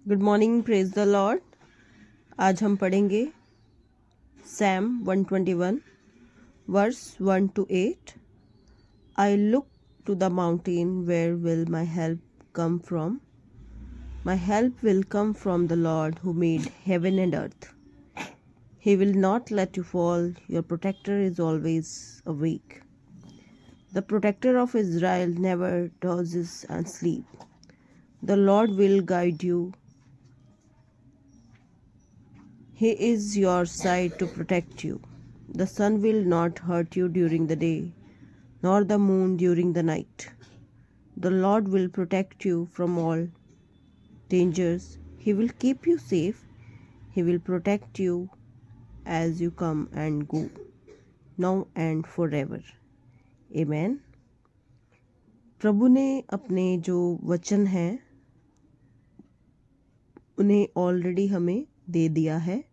Good morning, praise the Lord. आज हम पढ़ेंगे Psalm 121 verse 1 to 8। I look to the mountain, where will my help come from? My help will come from the Lord who made heaven and earth. He will not let you fall, your protector is always awake. The protector of Israel never dozes and sleep. The Lord will guide you. He is your side to protect you. The sun will not hurt you during the day, nor the moon during the night. The Lord will protect you from all dangers. He will keep you safe. He will protect you as you come and go, now and forever. Amen. प्रभु ने अपने जो वचन हैं उन्हें already हमें दे दिया है,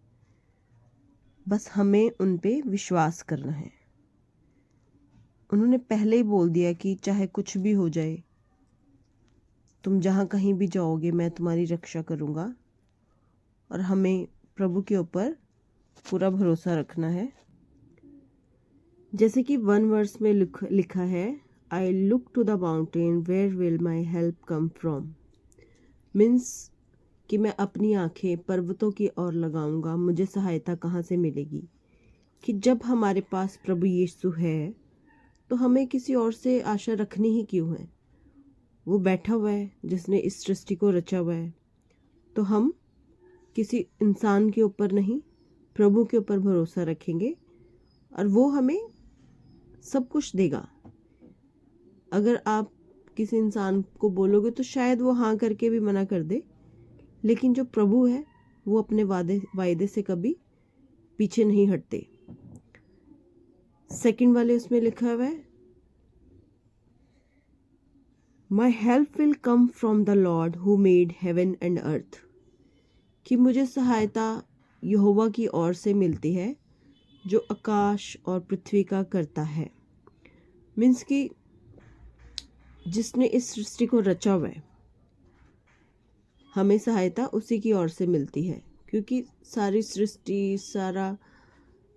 बस हमें उन पे विश्वास करना है। उन्होंने पहले ही बोल दिया कि चाहे कुछ भी हो जाए, तुम जहाँ कहीं भी जाओगे मैं तुम्हारी रक्षा करूँगा। और हमें प्रभु के ऊपर पूरा भरोसा रखना है। जैसे कि 1 वर्स में लिखा है, I look to the mountain, where will my help come from. Means कि मैं अपनी आंखें पर्वतों की ओर लगाऊंगा, मुझे सहायता कहाँ से मिलेगी। कि जब हमारे पास प्रभु यीशु है तो हमें किसी और से आशा रखनी ही क्यों है। वो बैठा हुआ है जिसने इस सृष्टि को रचा हुआ है, तो हम किसी इंसान के ऊपर नहीं, प्रभु के ऊपर भरोसा रखेंगे और वो हमें सब कुछ देगा। अगर आप किसी इंसान को बोलोगे तो शायद वो हाँ करके भी मना कर दे, लेकिन जो प्रभु है वो अपने वायदे से कभी पीछे नहीं हटते। सेकंड वाले उसमें लिखा हुआ है, माई help will come from the Lord who made heaven and अर्थ। कि मुझे सहायता यहोवा की ओर से मिलती है जो आकाश और पृथ्वी का करता है। मीन्स कि जिसने इस सृष्टि को रचा हुआ है, हमें सहायता उसी की ओर से मिलती है। क्योंकि सारी सृष्टि, सारा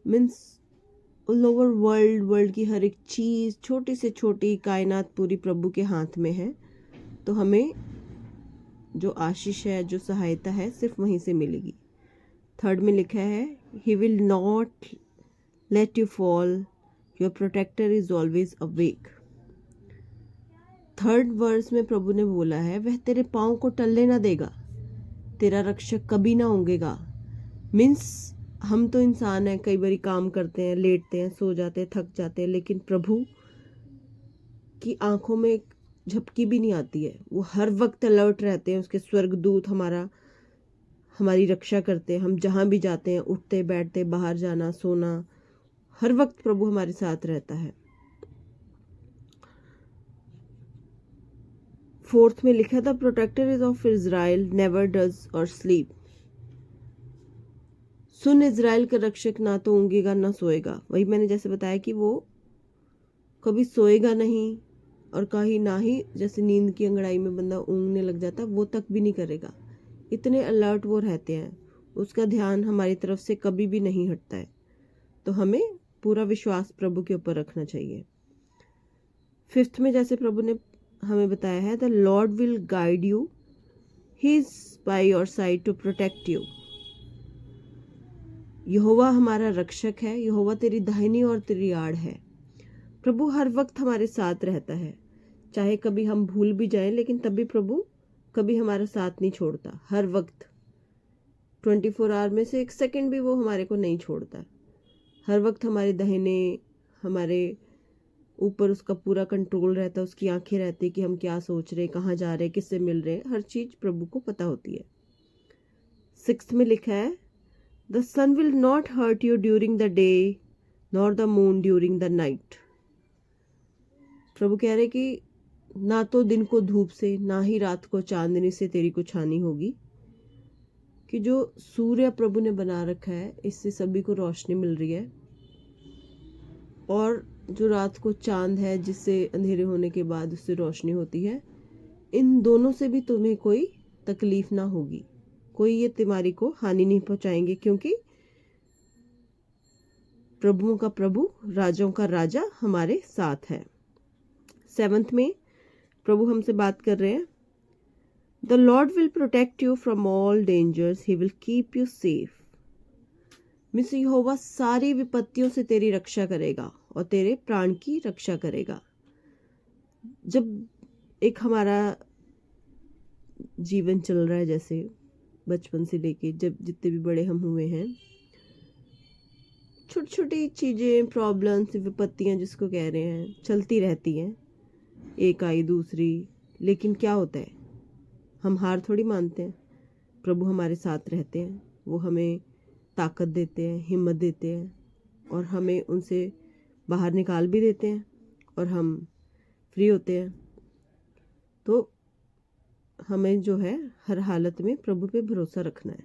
मीन्स ऑल ओवर वर्ल्ड की हर एक चीज़, छोटी से छोटी कायनात पूरी प्रभु के हाथ में है। तो हमें जो आशीष है, जो सहायता है, सिर्फ वहीं से मिलेगी। थर्ड में लिखा है, he will not let you fall, your protector is always awake. Third verse में प्रभु ने बोला है, वह तेरे पाँव को टलने ना देगा, तेरा रक्षक कभी ना ऊँघेगा। मीन्स हम तो इंसान हैं, कई बारी काम करते हैं, लेटते हैं, सो जाते हैं, थक जाते हैं, लेकिन प्रभु की आंखों में एक झपकी भी नहीं आती है। वो हर वक्त अलर्ट रहते हैं, उसके स्वर्गदूत हमारी रक्षा करते हैं। हम जहाँ भी जाते हैं, उठते बैठते, बाहर जाना, सोना, हर वक्त प्रभु हमारे साथ रहता है। फोर्थ में लिखा था, protector is of Israel never dozes और स्लीप। सुन, इज़राइल का रक्षक ना तो ऊँघेगा ना सोएगा। वही मैंने जैसे बताया कि वो कभी सोएगा नहीं, और कहीं ना ही जैसे नींद की अंगड़ाई में बंदा ऊँघने लग जाता है, वो तक भी नहीं करेगा। इतने अलर्ट वो रहते हैं, उसका ध्यान हमारी तरफ से कभी भी नहीं हटता है। तो हमें पूरा विश्वास प्रभु के ऊपर रखना चाहिए। फिफ्थ में जैसे प्रभु ने हमें बताया है, the lord will guide you, he is by your side to protect you. यहोवा हमारा रक्षक है, यहोवा तेरी दाहिनी और तेरी आड़ है। प्रभु हर वक्त हमारे साथ रहता है, चाहे कभी हम भूल भी जाएं, लेकिन तभी प्रभु कभी हमारा साथ नहीं छोड़ता। हर वक्त 24 आवर में से एक सेकंड भी वो हमारे को नहीं छोड़ता। हर वक्त हमारे दाहिने, हमारे ऊपर उसका पूरा कंट्रोल रहता है, उसकी आंखें रहती है कि हम क्या सोच रहे हैं, कहाँ जा रहे हैं, किससे मिल रहे हैं, हर चीज़ प्रभु को पता होती है। 6 में लिखा है, the sun will not hurt you during the day, nor the moon during the night. प्रभु कह रहे कि ना तो दिन को धूप से, ना ही रात को चांदनी से तेरी कुछ हानि होगी। कि जो सूर्य प्रभु ने बना रखा है, इससे सभी को रोशनी मिल रही है, और जो रात को चांद है जिससे अंधेरे होने के बाद उससे रोशनी होती है, इन दोनों से भी तुम्हें कोई तकलीफ ना होगी। कोई ये तुम्हारी को हानि नहीं पहुंचाएंगे, क्योंकि प्रभुओं का प्रभु, राजाओं का राजा हमारे साथ है। 7th में प्रभु हमसे बात कर रहे हैं, the lord will protect you from all dangers, he will keep you safe. मिस यहोवा सारी विपत्तियों से तेरी रक्षा करेगा और तेरे प्राण की रक्षा करेगा। जब एक हमारा जीवन चल रहा है, जैसे बचपन से लेके जब जितने भी बड़े हम हुए हैं, छोटी छोटी चीज़ें, प्रॉब्लम्स, विपत्तियां जिसको कह रहे हैं, चलती रहती हैं, एक आई दूसरी। लेकिन क्या होता है, हम हार थोड़ी मानते हैं। प्रभु हमारे साथ रहते हैं, वो हमें ताकत देते हैं, हिम्मत देते हैं और हमें उनसे बाहर निकाल भी देते हैं और हम फ्री होते हैं। तो हमें जो है हर हालत में प्रभु पे भरोसा रखना है।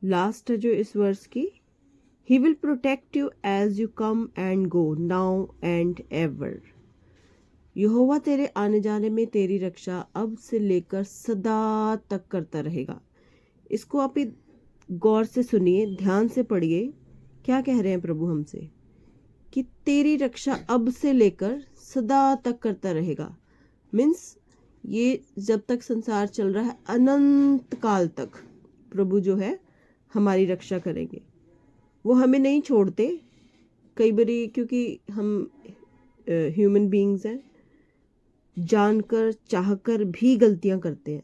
लास्ट है जो इस वर्ष की, he will protect you as you come and go now and ever. यहोवा तेरे आने जाने में तेरी रक्षा अब से लेकर सदा तक करता रहेगा। इसको आप गौर से सुनिए, ध्यान से पढ़िए। क्या कह रहे हैं प्रभु हमसे कि तेरी रक्षा अब से लेकर सदा तक करता रहेगा। मीन्स ये जब तक संसार चल रहा है, अनंत काल तक प्रभु जो है हमारी रक्षा करेंगे। वो हमें नहीं छोड़ते कई बारी, क्योंकि हम ह्यूमन बीइंग्स हैं, जानकर चाहकर भी गलतियां करते हैं,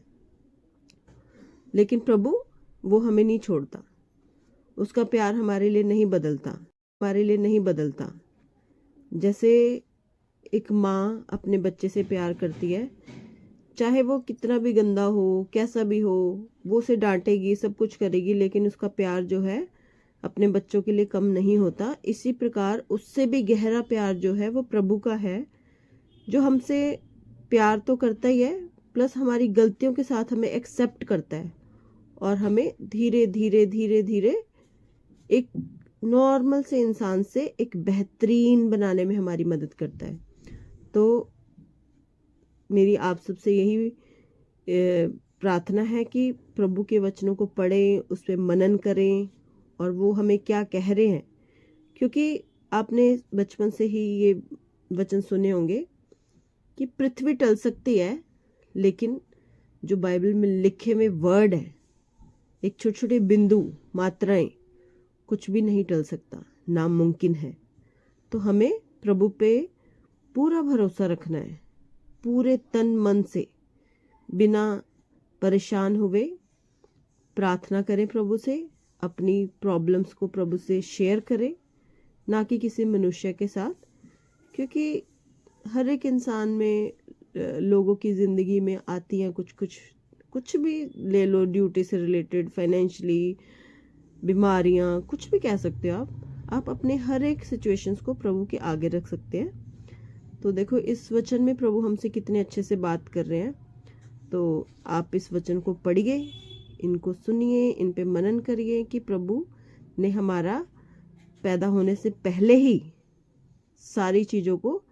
लेकिन प्रभु वो हमें नहीं छोड़ता। उसका प्यार हमारे लिए नहीं बदलता। जैसे एक माँ अपने बच्चे से प्यार करती है, चाहे वो कितना भी गंदा हो, कैसा भी हो, वो उसे डांटेगी, सब कुछ करेगी, लेकिन उसका प्यार जो है अपने बच्चों के लिए कम नहीं होता। इसी प्रकार उससे भी गहरा प्यार जो है वो प्रभु का है, जो हमसे प्यार तो करता ही है, प्लस हमारी गलतियों के साथ हमें एक्सेप्ट करता है और हमें धीरे धीरे एक नॉर्मल से इंसान से एक बेहतरीन बनाने में हमारी मदद करता है। तो मेरी आप सबसे यही प्रार्थना है कि प्रभु के वचनों को पढ़ें, उस पर मनन करें और वो हमें क्या कह रहे हैं, क्योंकि आपने बचपन से ही ये वचन सुने होंगे कि पृथ्वी टल सकती है, लेकिन जो बाइबल में लिखे हुए वर्ड है, एक छोटे छोटे बिंदु, मात्राएं, कुछ भी नहीं टल सकता, नामुमकिन है। तो हमें प्रभु पे पूरा भरोसा रखना है, पूरे तन मन से, बिना परेशान हुए प्रार्थना करें प्रभु से, अपनी प्रॉब्लम्स को प्रभु से शेयर करें, ना कि किसी मनुष्य के साथ, क्योंकि हर एक इंसान में लोगों की ज़िंदगी में आती हैं कुछ भी ले लो, ड्यूटी से रिलेटेड, फाइनेंशियली, बीमारियां, कुछ भी कह सकते हो आप अपने हर एक सिचुएशंस को प्रभु के आगे रख सकते हैं। तो देखो इस वचन में प्रभु हमसे कितने अच्छे से बात कर रहे हैं। तो आप इस वचन को पढ़िए, इनको सुनिए, इन पे मनन करिए कि प्रभु ने हमारा पैदा होने से पहले ही सारी चीज़ों को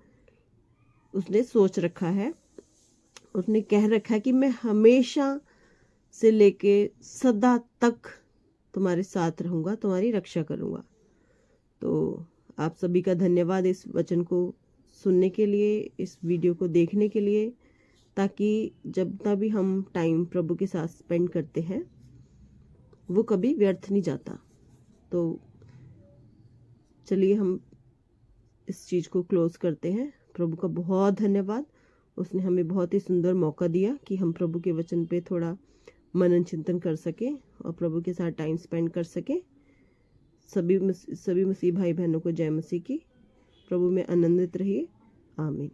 उसने सोच रखा है। उसने कह रखा है कि मैं हमेशा से लेके सदा तक तुम्हारे साथ रहूँगा, तुम्हारी रक्षा करूँगा। तो आप सभी का धन्यवाद इस वचन को सुनने के लिए, इस वीडियो को देखने के लिए, ताकि जब भी हम टाइम प्रभु के साथ स्पेंड करते हैं वो कभी व्यर्थ नहीं जाता। तो चलिए हम इस चीज़ को क्लोज करते हैं। प्रभु का बहुत धन्यवाद, उसने हमें बहुत ही सुंदर मौका दिया कि हम प्रभु के वचन पे थोड़ा मनन चिंतन कर सकें और प्रभु के साथ टाइम स्पेंड कर सकें। सभी मसीह भाई बहनों को जय मसीह की। प्रभु में आनंदित रहिए। आमीन।